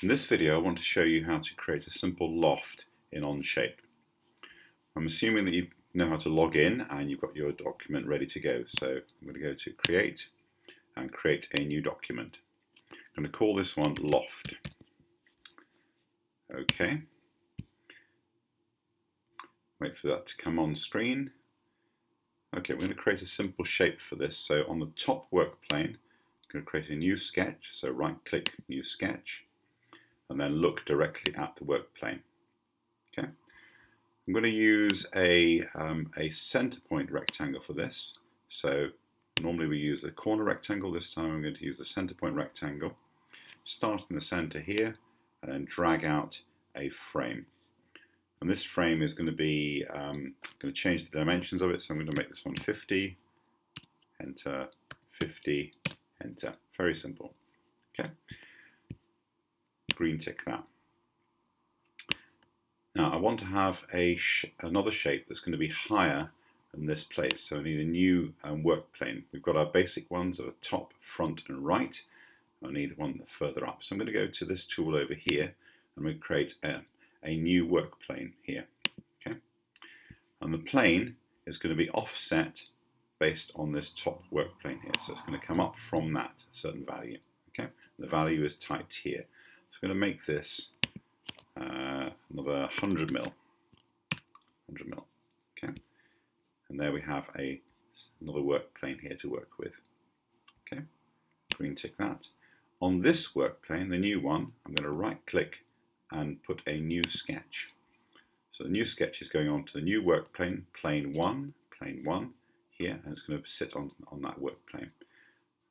In this video I want to show you how to create a simple loft in OnShape. I'm assuming that you know how to log in and you've got your document ready to go. So I'm going to go to Create and create a new document. I'm going to call this one Loft. Okay. Wait for that to come on screen. Okay, we're going to create a simple shape for this. So on the top work plane, I'm going to create a new sketch. So right click, New Sketch, and then look directly at the work plane. Okay. I'm going to use a center point rectangle for this. So normally we use the corner rectangle. This time I'm going to use the center point rectangle. Start in the center here and then drag out a frame. And this frame is going to be, going to change the dimensions of it. So I'm going to make this one 50, enter, 50, enter. Very simple. Okay. Green tick that. Now I want to have another shape that's going to be higher than this place. So I need a new work plane. We've got our basic ones at the top, front and right. I need one further up. So I'm going to go to this tool over here and we create a new work plane here. Okay, and the plane is going to be offset based on this top work plane here. So it's going to come up from that certain value. Okay, the value is typed here. So I'm going to make this another 100 mil. 100 mil. Okay, and there we have another work plane here to work with. Okay, green tick that. On this work plane, the new one, I'm going to right click and put a new sketch. So the new sketch is going on to the new work plane, plane 1 here, and it's going to sit on that work plane.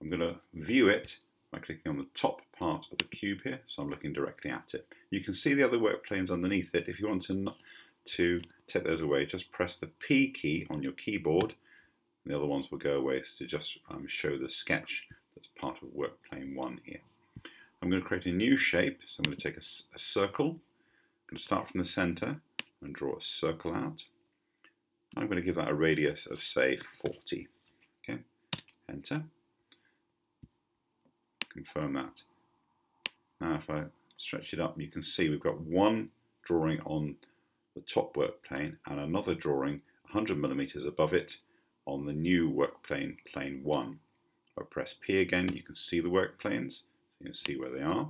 I'm going to view it by clicking on the top part of the cube here, so I'm looking directly at it. You can see the other work planes underneath it. If you want to take those away, just press the P key on your keyboard, and the other ones will go away to just show the sketch that's part of work plane 1 here. I'm going to create a new shape, so I'm going to take a circle. I'm going to start from the center and draw a circle out. I'm going to give that a radius of, say, 40. Okay, enter. Confirm that. Now if I stretch it up, you can see we've got one drawing on the top work plane and another drawing 100 millimeters above it on the new work plane, plane 1. If I press P again, you can see the work planes. You can see where they are.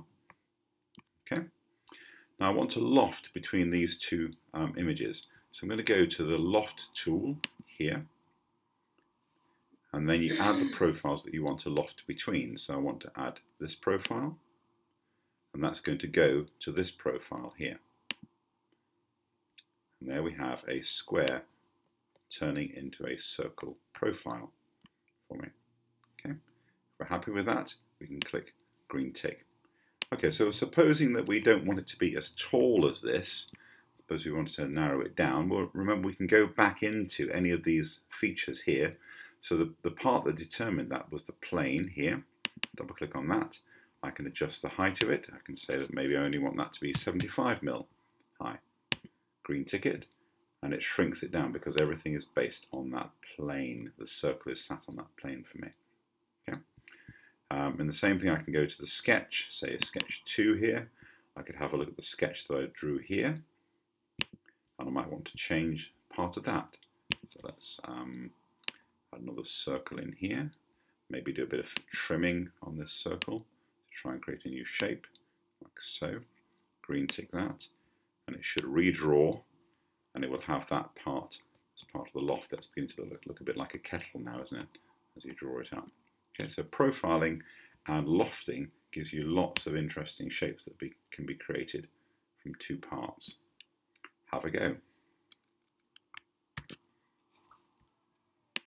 Okay. Now I want to loft between these two images. So I'm going to go to the loft tool here. And then you add the profiles that you want to loft between. So I want to add this profile. And that's going to go to this profile here. And there we have a square turning into a circle profile for me. Okay. If we're happy with that, we can click green tick. Okay, so supposing that we don't want it to be as tall as this, suppose we wanted to narrow it down, well, remember we can go back into any of these features here. So the part that determined that was the plane here. Double click on that. I can adjust the height of it. I can say that maybe I only want that to be 75 mil high. Green tick it, and it shrinks it down because everything is based on that plane. The circle is sat on that plane for me. Okay. And the same thing, I can go to the sketch, say a sketch 2 here. I could have a look at the sketch that I drew here, and I might want to change part of that. So let's add another circle in here. Maybe do a bit of trimming on this circle to try and create a new shape, like so. Green tick that, and it should redraw, and it will have that part as part of the loft. That's beginning to look a bit like a kettle now, isn't it, as you draw it out. Okay, so profiling and lofting gives you lots of interesting shapes that can be created from two parts. Have a go.